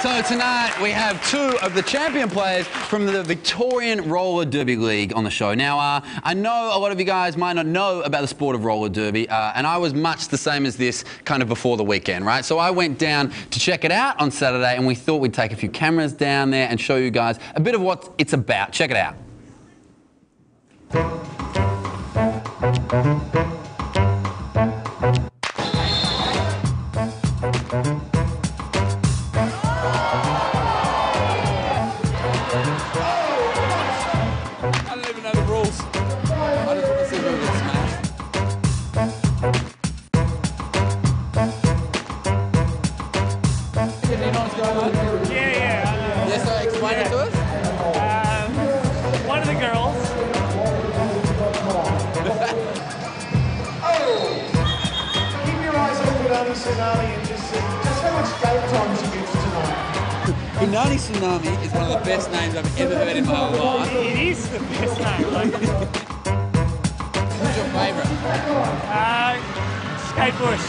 So tonight we have two of the champion players from the Victorian Roller Derby League on the show. Now, I know a lot of you guys might not know about the sport of roller derby, and I was much the same as this kind of before the weekend, right? So I went down to check it out on Saturday, and we thought we'd take a few cameras down there and show you guys a bit of what it's about. Check it out. I don't even know the rules. I just want to see who gets smashed. Do you know what's going on? Yeah, I know. Yes, so explain it to us. One of the girls. Keep your eyes on Punani Tsunami and just see just how much game time she gives tonight. Punani Tsunami is one of the best names I've ever heard in my life. It is the best name. Like, Who's your favourite? Skate Bush.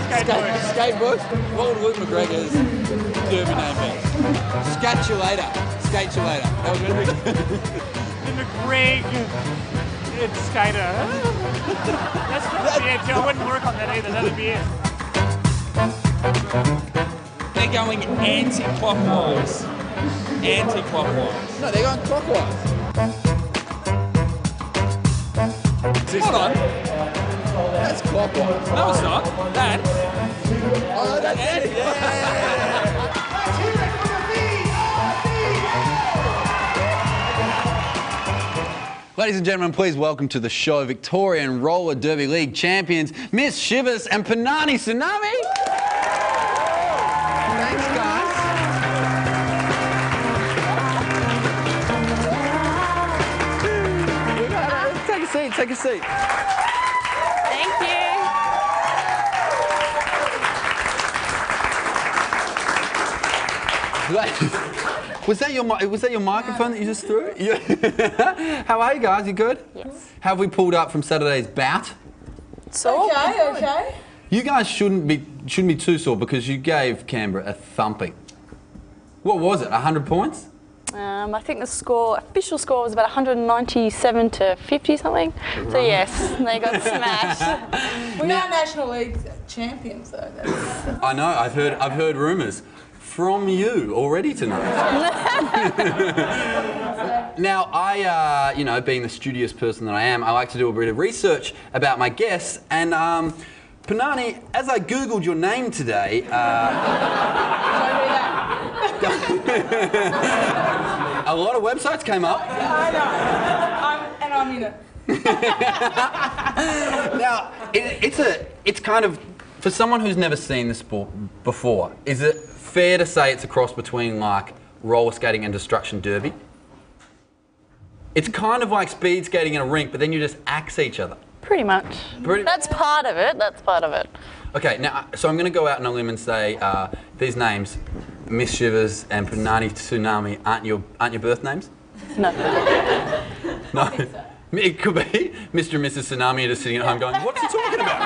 Skate Bush. Skate Bush? What would Luke McGregor's derby name be? Scatulator. Skatulator. That was really The McGreg. It's Skater. That's probably it. I wouldn't work on that either. That'd be it. They're going anti-clockwise. Anti-clockwise. No, they're going clockwise. Hold on. That's clockwise. No, it's not. That. Oh, that's it. Yeah. Ladies and gentlemen, please welcome to the show Victorian Roller Derby League champions, Miss Shivers and Punani Tsunami. Thanks, guys. Take a seat, take a seat. Thank you. Was that your microphone that you just threw? How are you guys? You good? Yes. Have we pulled up from Saturday's bout? So Okay. You guys shouldn't be too sore because you gave Canberra a thumping. What was it? 100 points? I think the official score was about 197 to 50 something. So yes, they got smashed. We are National League champions, though. I know. I've heard rumours from you already tonight. Now, I, being the studious person that I am, I like to do a bit of research about my guests. And Punani, as I googled your name today, a lot of websites came up. I know. I'm in it. Now, it's kind of, for someone who's never seen the sport before, is it fair to say it's a cross between like roller skating and destruction derby? It's kind of like speed skating in a rink, but then you just axe each other. Pretty much. That's part of it. Okay, now, so I'm going to go out on a limb and say these names, Miss Shivers and Punani Tsunami, aren't your birth names? No. No. It could be. Mr. and Mrs. Tsunami are just sitting at home going, what's he talking about?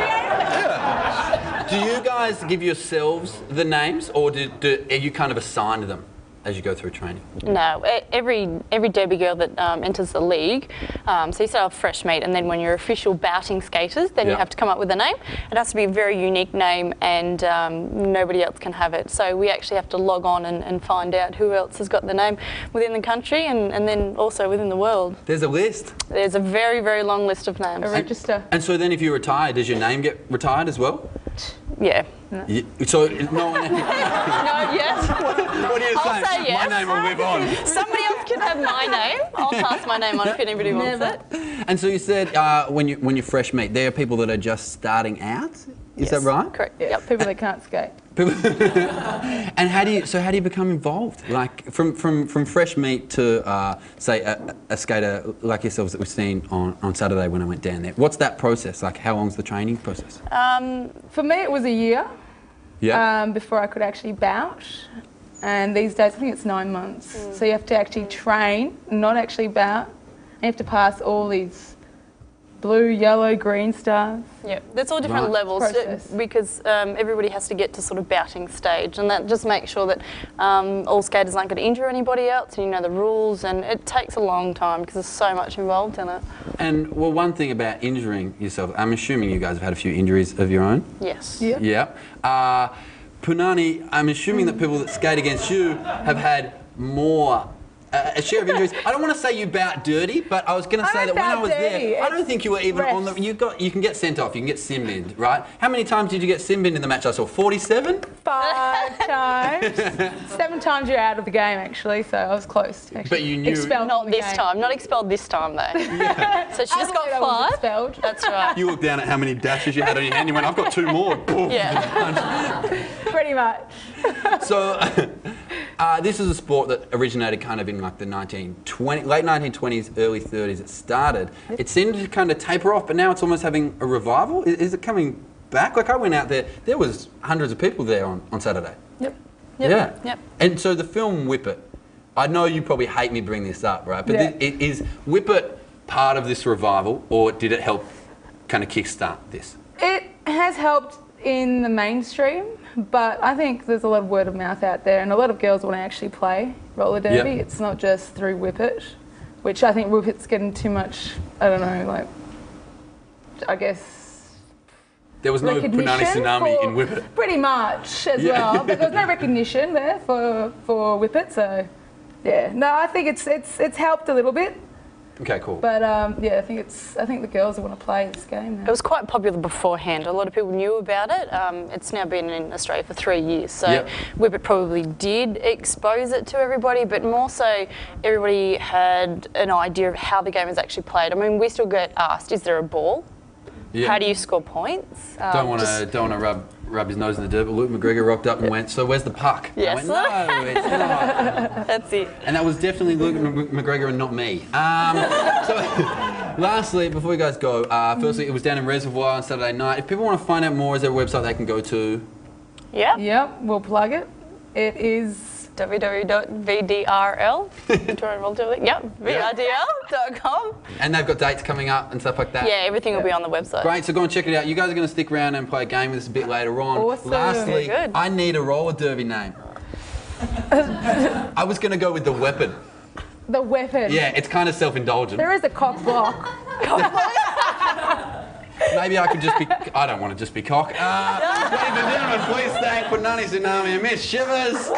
Yeah. Do you guys give yourselves the names, or are you kind of assigned them as you go through training? No. Every derby girl that enters the league, so you start off fresh meat, and then when you're official bouting skaters, then you have to come up with a name. It has to be a very unique name, and nobody else can have it. So we actually have to log on and find out who else has got the name within the country, and then also within the world. There's a list. There's a very, very long list of names. A register. And so then if you retire, does your name get retired as well? Yeah. So no one... No, yes. What are you I'll saying? say yes. My name will live on. Somebody else can have my name. I'll pass my name on if anybody wants it. And so you said when you're fresh meat, there are people that are just starting out. Is that right? Correct. Yeah, Yep. people that can't skate. And how do you become involved? Like from fresh meat to say a skater like yourselves that we've seen on Saturday when I went down there. What's that process? Like how long's the training process? For me, it was a year Yeah. before I could actually bout. And these days, I think it's 9 months. So you have to actually train, not actually bout. And you have to pass all these blue, yellow, green stars. Yeah, that's all different Right. levels Process. because everybody has to get to sort of bouting stage, and that just makes sure that all skaters aren't going to injure anybody else, and you know the rules, and it takes a long time because there's so much involved in it. And well, one thing about injuring yourself, I'm assuming you guys have had a few injuries of your own. Yes. Yeah. Yeah. Punani, I'm assuming that people that skate against you have had more. A share of injuries. I don't want to say you bout dirty, but I was going to say that when I was there, I don't think you were even on the. You can get sent off. You can get sin-binned, right? How many times did you get sin-binned in the match? I saw 47. 5 times. 7 times you're out of the game, actually, so I was close. Actually. But you knew. Expelled Not from the this game. time. Not expelled this time though. So she just got I was 5. expelled. That's right. You looked down at how many dashes you had on your hand. You went, I've got 2 more. Boom. Yeah. Pretty much. So, this is a sport that originated kind of in like the late 1920s, early 30s. It started. It seemed to kind of taper off, but now it's almost having a revival. Is it coming back? Like I went out there, there was hundreds of people there on Saturday. Yep. Yeah. Yep. And so the film Whip It, I know you probably hate me bringing this up, right? But Yeah. is Whip It part of this revival, or did it help kind of kickstart this? It has helped in the mainstream, but I think there's a lot of word of mouth out there, and a lot of girls want to actually play roller derby. Yep. It's not just through Whip It, which I think Whip It's getting too much, I don't know, like, I guess, There was no recognition Punani Tsunami for- in Whip It. Pretty much as Yeah. well, but there's no recognition there for Whip It, so yeah. No, I think it's helped a little bit, Okay, cool. but yeah, I think the girls want to play this game It now. was quite popular beforehand. A lot of people knew about it. It's now been in Australia for 3 years, so Yep. Whip It probably did expose it to everybody, but more so everybody had an idea of how the game is actually played. I mean, we still get asked, is there a ball? Yeah. How do you score points? Don't want to rub his nose in the dirt, but Luke McGregor rocked up and went, so where's the puck? And I Yes. went, no, it's not. That's it. And that was definitely Luke McGregor and not me. So, lastly, before you guys go, firstly, it was down in Reservoir on Saturday night. If people want to find out more, is there a website they can go to? Yeah. Yep, we'll plug it. It is www.vdrl. Yep, VRDL.com. And they've got dates coming up and stuff like that. Yeah, everything will be on the website. Great, so go and check it out. You guys are going to stick around and play a game with us a bit later on. Awesome. Lastly, Very good. I need a roller derby name. I was going to go with the weapon. the weapon. Yeah, it's kind of self-indulgent. There is a cock block. Maybe I could just be... I don't want to just be cock. Ladies and gentlemen, please thank Punani Tsunami and Miss Shivers.